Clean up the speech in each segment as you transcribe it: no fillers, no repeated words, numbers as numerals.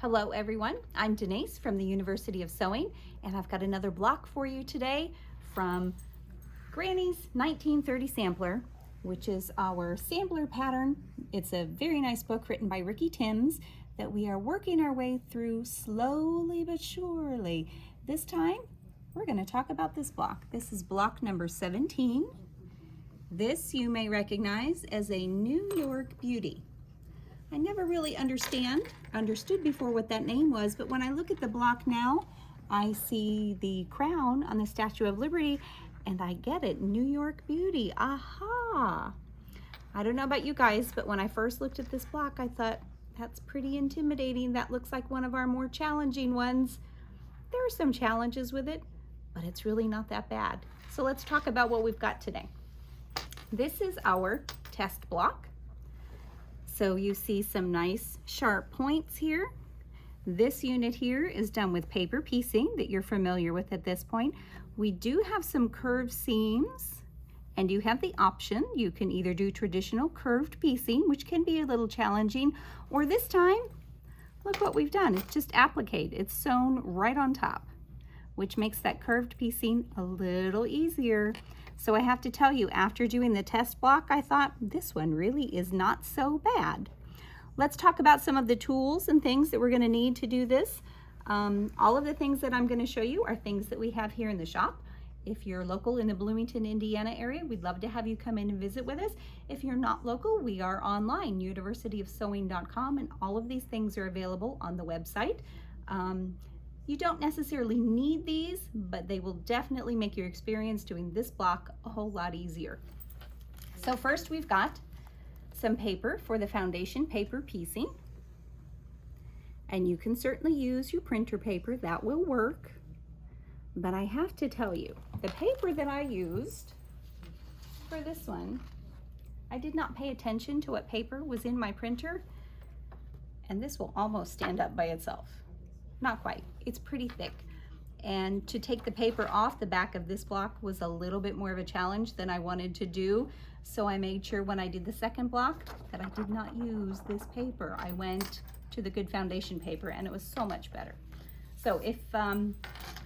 Hello everyone, I'm Denise from the University of Sewing, and I've got another block for you today from Granny's 1930 Sampler, which is our sampler pattern. It's a very nice book written by Ricky Timms that we are working our way through slowly but surely. This time, we're going to talk about this block. This is block number 17. This you may recognize as a New York Beauty. I never really understood before what that name was, but when I look at the block now, I see the crown on the Statue of Liberty, and I get it, New York Beauty, aha! I don't know about you guys, but when I first looked at this block, I thought, that's pretty intimidating. That looks like one of our more challenging ones. There are some challenges with it, but it's really not that bad. So let's talk about what we've got today. This is our test block. So you see some nice sharp points here. This unit here is done with paper piecing that you're familiar with at this point. We do have some curved seams, and you have the option. You can either do traditional curved piecing, which can be a little challenging, or this time, look what we've done. It's just applique. It's sewn right on top, which makes that curved piecing a little easier. So I have to tell you, after doing the test block, I thought this one really is not so bad. Let's talk about some of the tools and things that we're going to need to do this. All of the things that I'm going to show you are things that we have here in the shop. If you're local in the Bloomington, Indiana area, we'd love to have you come in and visit with us. If you're not local, we are online, universityofsewing.com, and all of these things are available on the website. You don't necessarily need these, but they will definitely make your experience doing this block a whole lot easier. So first we've got some paper for the foundation paper piecing. And you can certainly use your printer paper, that will work. But I have to tell you, the paper that I used for this one, I did not pay attention to what paper was in my printer, and this will almost stand up by itself. Not quite, it's pretty thick. And to take the paper off the back of this block was a little bit more of a challenge than I wanted to do. So I made sure when I did the second block that I did not use this paper. I went to the good foundation paper, and it was so much better. So if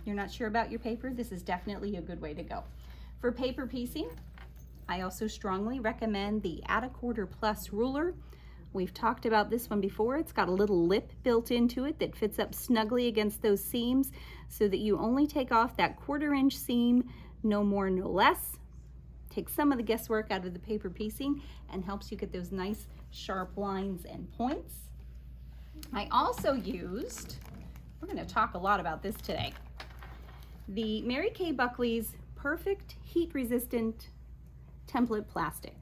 you're not sure about your paper, this is definitely a good way to go. For paper piecing, I also strongly recommend the Add a Quarter Plus ruler. We've talked about this one before. It's got a little lip built into it that fits up snugly against those seams so that you only take off that 1/4 inch seam, no more, no less. Takes some of the guesswork out of the paper piecing and helps you get those nice sharp lines and points. I also used, we're going to talk a lot about this today, the Mary Kay Buckley's Perfect Heat Resistant Template Plastic.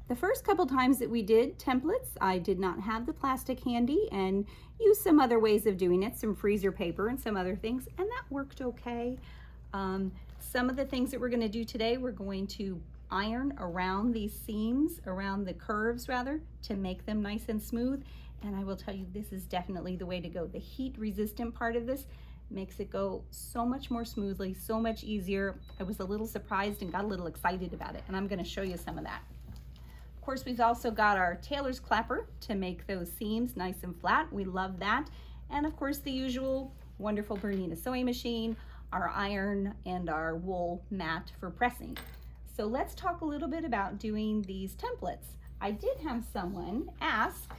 The first couple times that we did templates, I did not have the plastic handy and used some other ways of doing it, some freezer paper and some other things, and that worked okay. Some of the things that we're going to do today, we're going to iron around these seams, around the curves rather, to make them nice and smooth. And I will tell you, this is definitely the way to go. The heat resistant part of this makes it go so much more smoothly, so much easier. I was a little surprised and got a little excited about it, and I'm going to show you some of that. Of course, we've also got our tailor's clapper to make those seams nice and flat. We love that. And of course, the usual wonderful Bernina sewing machine, our iron, and our wool mat for pressing. So let's talk a little bit about doing these templates. I did have someone ask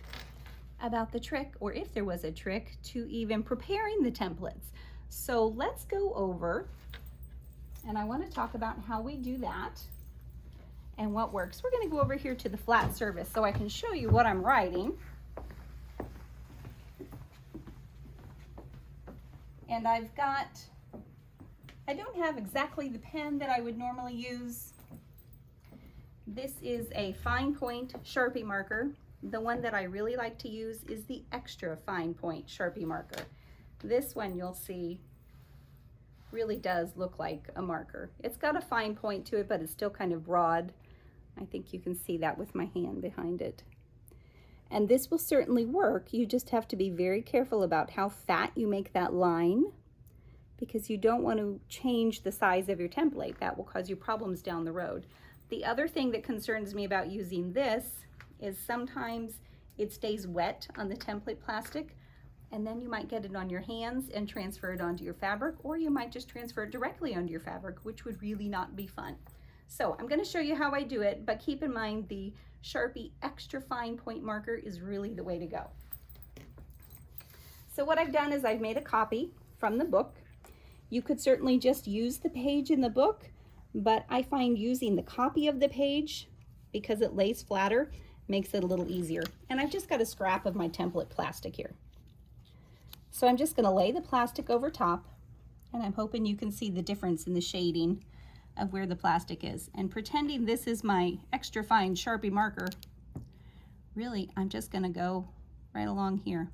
about the trick, or if there was a trick, to even preparing the templates. So let's go over, and I want to talk about how we do that and what works. We're going to go over here to the flat surface so I can show you what I'm writing. And I don't have exactly the pen that I would normally use. This is a fine point Sharpie marker. The one that I really like to use is the extra fine point Sharpie marker. This one, you'll see, really does look like a marker. It's got a fine point to it, but it's still kind of broad. I think you can see that with my hand behind it. And this will certainly work. You just have to be very careful about how fat you make that line, because you don't want to change the size of your template. That will cause you problems down the road. The other thing that concerns me about using this is sometimes it stays wet on the template plastic. and then you might get it on your hands and transfer it onto your fabric, or you might just transfer it directly onto your fabric, which would really not be fun. So I'm going to show you how I do it, but keep in mind the Sharpie extra fine point marker is really the way to go. So what I've done is I've made a copy from the book. You could certainly just use the page in the book, but I find using the copy of the page, because it lays flatter, makes it a little easier. And I've just got a scrap of my template plastic here. So I'm just going to lay the plastic over top, and I'm hoping you can see the difference in the shading of where the plastic is. And pretending this is my extra fine Sharpie marker, really I'm just going to go right along here.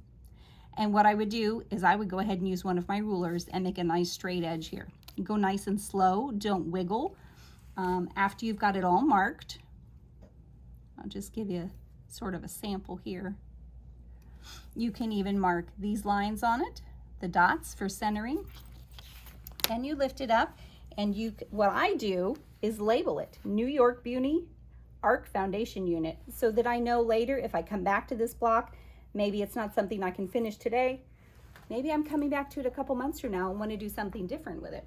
And what I would do is I would go ahead and use one of my rulers and make a nice straight edge here. Go nice and slow, don't wiggle. After you've got it all marked, I'll just give you sort of a sample here. You can even mark these lines on it, the dots for centering. And you lift it up, and what I do is label it New York Beauty Arc Foundation Unit, so that I know later if I come back to this block, maybe it's not something I can finish today. Maybe I'm coming back to it a couple months from now and want to do something different with it.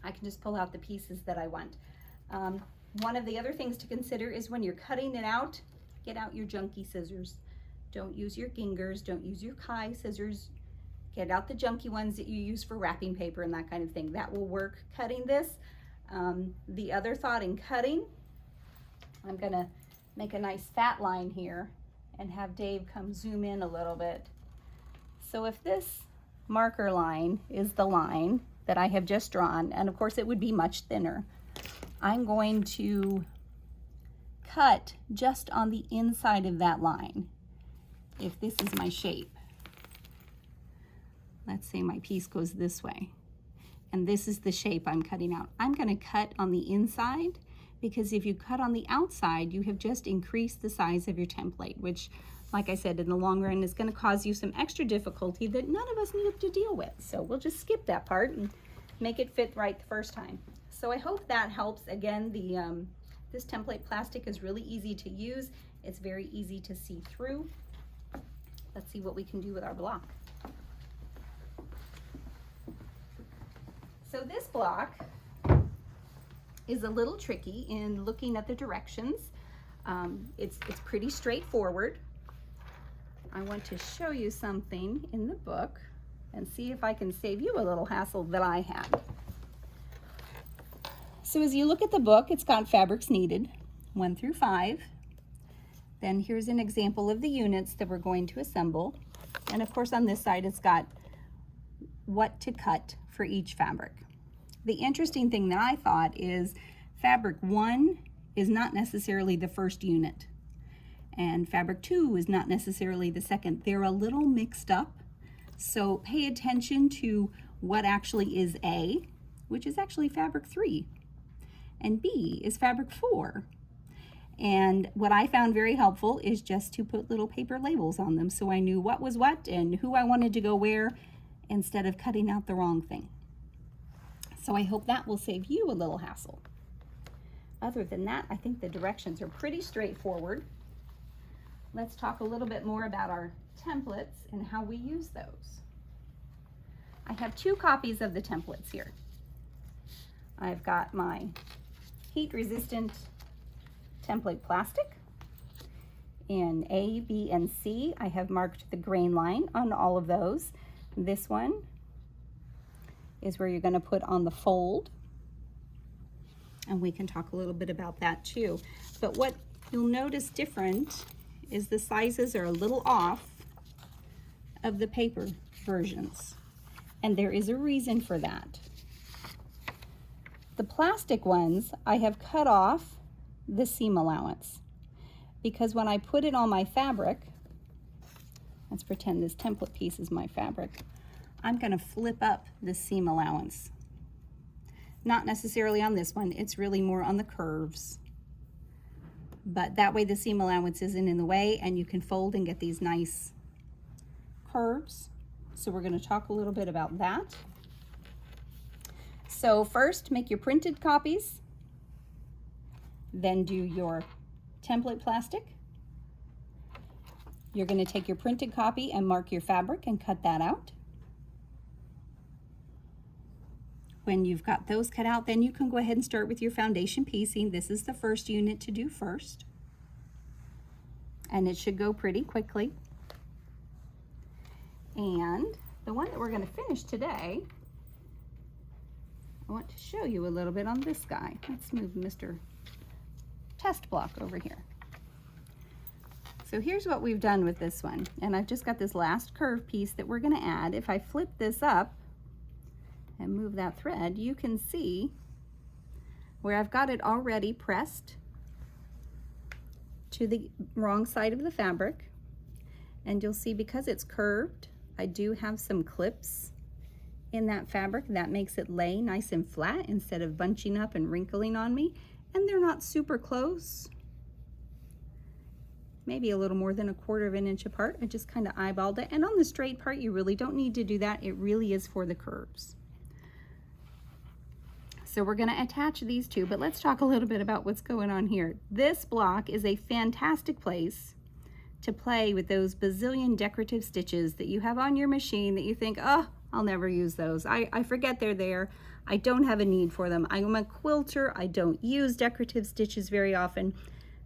I can just pull out the pieces that I want. One of the other things to consider is when you're cutting it out, get out your junky scissors. Don't use your Gingers, don't use your Kai scissors. Get out the junky ones that you use for wrapping paper and that kind of thing. That will work cutting this. The other thought in cutting, I'm gonna make a nice fat line here and have Dave come zoom in a little bit. So if this marker line is the line that I have just drawn, and of course it would be much thinner, I'm going to cut just on the inside of that line. If this is my shape, let's say my piece goes this way, and this is the shape I'm cutting out. I'm going to cut on the inside, because if you cut on the outside, you have just increased the size of your template, which, like I said, in the long run is going to cause you some extra difficulty that none of us need to deal with. So we'll just skip that part and make it fit right the first time. So I hope that helps. Again, this template plastic is really easy to use. It's very easy to see through. Let's see what we can do with our block. So this block is a little tricky in looking at the directions. It's pretty straightforward. I want to show you something in the book and see if I can save you a little hassle that I had. So as you look at the book, it's got fabrics needed, 1 through 5. Then here's an example of the units that we're going to assemble. And of course on this side it's got what to cut for each fabric. The interesting thing that I thought is fabric 1 is not necessarily the first unit, and fabric 2 is not necessarily the second. They're a little mixed up, so pay attention to what actually is A, which is actually fabric 3, and B is fabric 4. And what I found very helpful is just to put little paper labels on them, so I knew what was what and who I wanted to go where, instead of cutting out the wrong thing. So I hope that will save you a little hassle. Other than that, I think the directions are pretty straightforward. Let's talk a little bit more about our templates and how we use those. I have 2 copies of the templates here. I've got my heat-resistant template plastic in A, B, and C. I have marked the grain line on all of those. This one is where you're going to put on the fold, and we can talk a little bit about that too. But what you'll notice different is the sizes are a little off of the paper versions, and there is a reason for that. The plastic ones, I have cut off the seam allowance, because when I put it on my fabric, let's pretend this template piece is my fabric, I'm going to flip up the seam allowance. Not necessarily on this one, it's really more on the curves. But that way the seam allowance isn't in the way, and you can fold and get these nice curves. So we're going to talk a little bit about that. So first, make your printed copies, then do your template plastic, You're going to take your printed copy and mark your fabric and cut that out. When you've got those cut out, then you can go ahead and start with your foundation piecing. This is the first unit to do first. And it should go pretty quickly. And the one that we're going to finish today, I want to show you a little bit on this guy. Let's move Mr. Test Block over here. So here's what we've done with this one. And I've just got this last curve piece that we're going to add. If I flip this up and move that thread, you can see where I've got it already pressed to the wrong side of the fabric. And you'll see because it's curved, I do have some clips in that fabric. That makes it lay nice and flat instead of bunching up and wrinkling on me. And they're not super close. Maybe a little more than 1/4 of an inch apart. I just kind of eyeballed it. And on the straight part, you really don't need to do that. It really is for the curves. So we're going to attach these two, but let's talk a little bit about what's going on here. This block is a fantastic place to play with those bazillion decorative stitches that you have on your machine that you think, oh, I'll never use those. I forget they're there. I don't have a need for them. I'm a quilter. I don't use decorative stitches very often.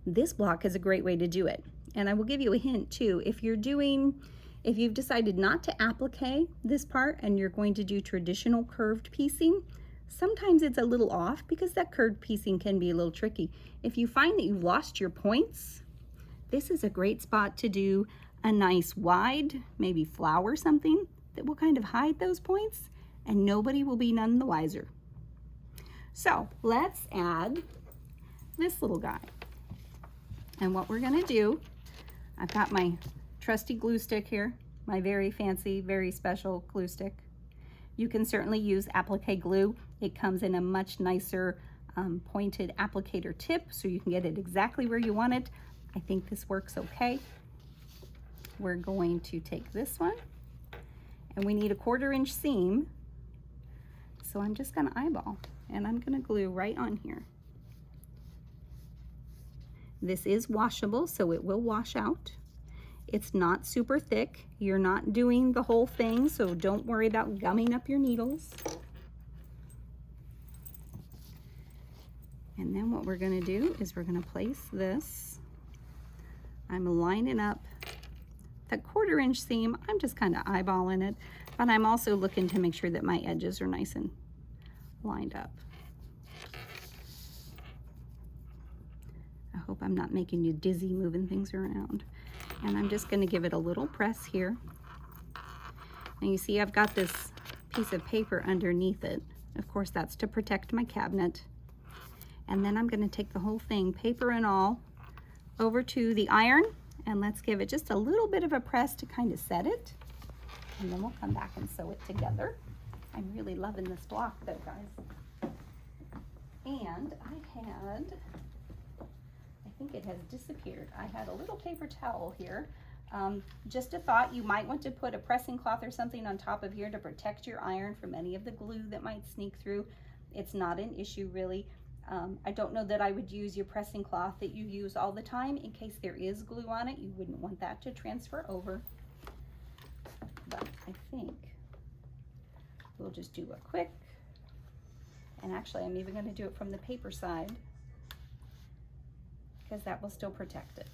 This block is a great way to do it. And I will give you a hint too. If you've decided not to applique this part and you're going to do traditional curved piecing, sometimes it's a little off because that curved piecing can be a little tricky. If you find that you've lost your points, this is a great spot to do a nice wide, maybe flower something that will kind of hide those points and nobody will be none the wiser. So let's add this little guy. And what we're gonna do, I've got my trusty glue stick here, my very fancy, very special glue stick. You can certainly use applique glue. It comes in a much nicer pointed applicator tip so you can get it exactly where you want it. I think this works okay. We're going to take this one and we need a 1/4 inch seam. So I'm just gonna eyeball and I'm gonna glue right on here. This is washable, so it will wash out. It's not super thick. You're not doing the whole thing, so don't worry about gumming up your needles. And then what we're gonna do is we're gonna place this. I'm lining up that 1/4 inch seam. I'm just kind of eyeballing it, but I'm also looking to make sure that my edges are nice and lined up. I hope I'm not making you dizzy moving things around. And I'm just going to give it a little press here. And you see I've got this piece of paper underneath it. Of course, that's to protect my cabinet. And then I'm going to take the whole thing, paper and all, over to the iron. And let's give it just a little bit of a press to kind of set it. And then we'll come back and sew it together. I'm really loving this block though, guys. And I think it has disappeared. I had a little paper towel here. Just a thought, you might want to put a pressing cloth or something on top of here to protect your iron from any of the glue that might sneak through. It's not an issue really. I don't know that I would use your pressing cloth that you use all the time in case there is glue on it. You wouldn't want that to transfer over. But I think we'll just do a quick, and actually I'm even going to do it from the paper side, because that will still protect it.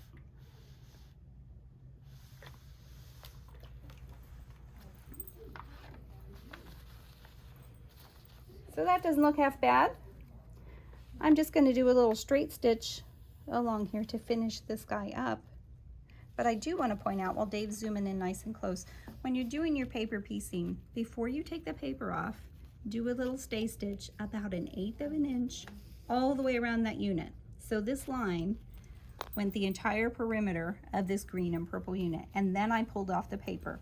So that doesn't look half bad. I'm just going to do a little straight stitch along here to finish this guy up. But I do want to point out, while Dave's zooming in nice and close, when you're doing your paper piecing, before you take the paper off, do a little stay stitch about 1/8 of an inch all the way around that unit. So this line went the entire perimeter of this green and purple unit, and then I pulled off the paper.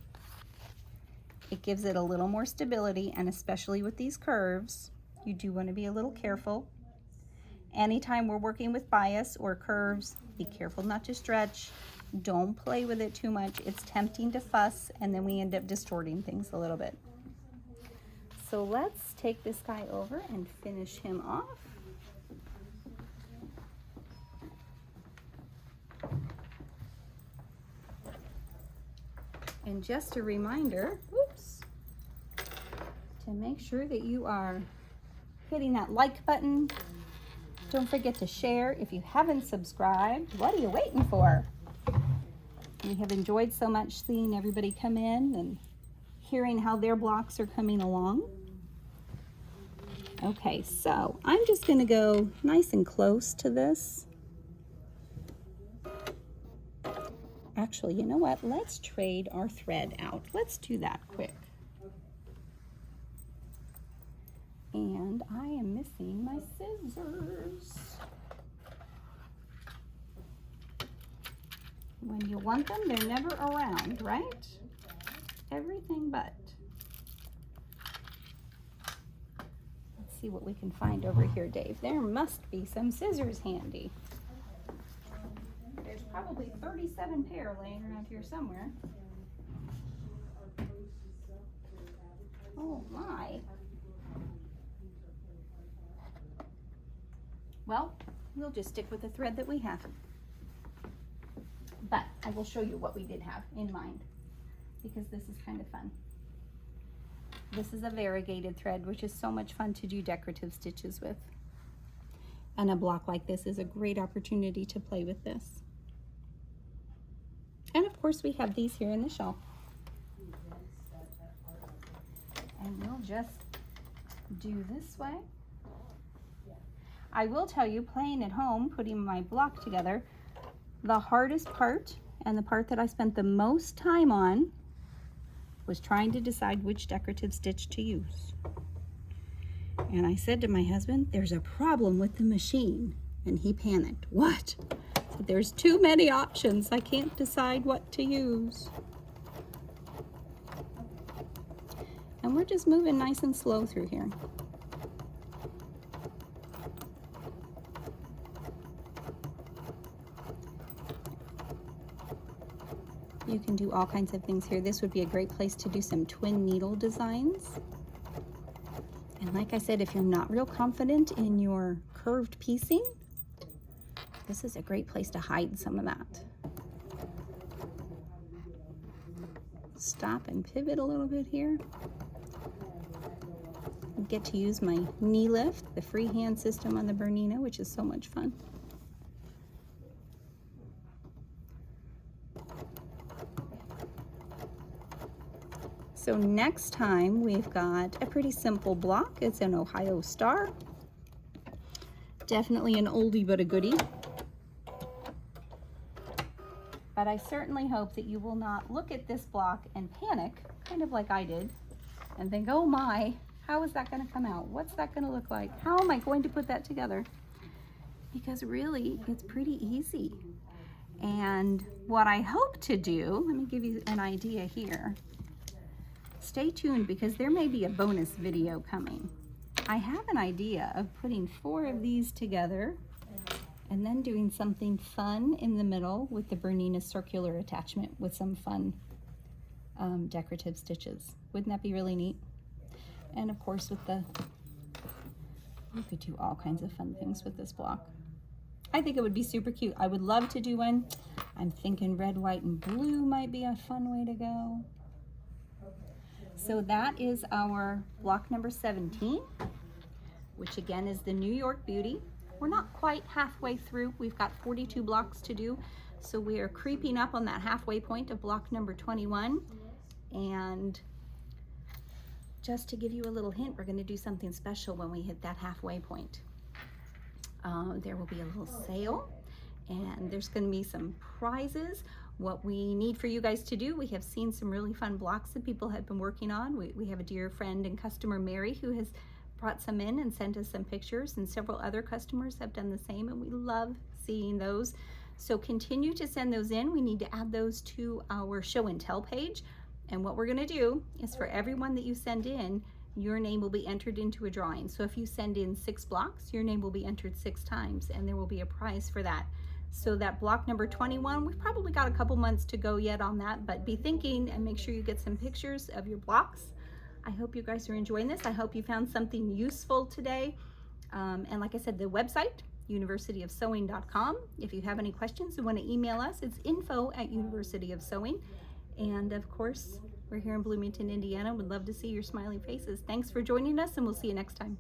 It gives it a little more stability, and especially with these curves, you do want to be a little careful. Anytime we're working with bias or curves, be careful not to stretch. Don't play with it too much. It's tempting to fuss, and then we end up distorting things a little bit. So let's take this guy over and finish him off. And just a reminder, oops, to make sure that you are hitting that like button. Don't forget to share. If you haven't subscribed, what are you waiting for? We have enjoyed so much seeing everybody come in and hearing how their blocks are coming along. Okay, so I'm just going to go nice and close to this. Actually, you know what? Let's trade our thread out. Let's do that quick. And I am missing my scissors. When you want them, they're never around, right? Everything but. Let's see what we can find over here, Dave. There must be some scissors handy. There's probably 37 pair laying around here somewhere. Oh my. Well, we'll just stick with the thread that we have. But I will show you what we did have in mind, because this is kind of fun. This is a variegated thread, which is so much fun to do decorative stitches with. And a block like this is a great opportunity to play with this. And of course we have these here in the shelf. And we'll just do this way. I will tell you, playing at home, putting my block together, the hardest part, and the part that I spent the most time on, was trying to decide which decorative stitch to use. And I said to my husband, there's a problem with the machine. And he panicked. What? I said, there's too many options. I can't decide what to use. And we're just moving nice and slow through here. You can do all kinds of things here. This would be a great place to do some twin needle designs. And like I said, if you're not real confident in your curved piecing, this is a great place to hide some of that. Stop and pivot a little bit here. I get to use my knee lift, the freehand system on the Bernina, which is so much fun. So next time we've got a pretty simple block. It's an Ohio star. Definitely an oldie but a goodie. But I certainly hope that you will not look at this block and panic, kind of like I did, and think, oh my, how is that going to come out? What's that going to look like? How am I going to put that together? Because really, it's pretty easy. And what I hope to do, let me give you an idea here. Stay tuned, because there may be a bonus video coming. I have an idea of putting 4 of these together and then doing something fun in the middle with the Bernina circular attachment with some fun decorative stitches. Wouldn't that be really neat? And of course with you could do all kinds of fun things with this block. I think it would be super cute. I would love to do one. I'm thinking red, white, and blue might be a fun way to go. So that is our block number 17, which again is the New York Beauty. We're not quite halfway through. We've got 42 blocks to do. So we are creeping up on that halfway point of block number 21. And just to give you a little hint, we're going to do something special when we hit that halfway point. There will be a little sale, and there's going to be some prizes. What we need for you guys to do, we have seen some really fun blocks that people have been working on. We have a dear friend and customer, Mary, who has brought some in and sent us some pictures, and several other customers have done the same, and we love seeing those. So continue to send those in. We need to add those to our show and tell page. And what we're going to do is, for everyone that you send in, your name will be entered into a drawing. So if you send in 6 blocks, your name will be entered 6 times, and there will be a prize for that. So that block number 21, we've probably got a couple months to go yet on that, but be thinking and make sure you get some pictures of your blocks. I hope you guys are enjoying this. I hope you found something useful today. And like I said, the website, universityofsewing.com. If you have any questions and want to email us, it's info@universityofsewing. And of course, we're here in Bloomington, Indiana. Would love to see your smiling faces. Thanks for joining us, and we'll see you next time.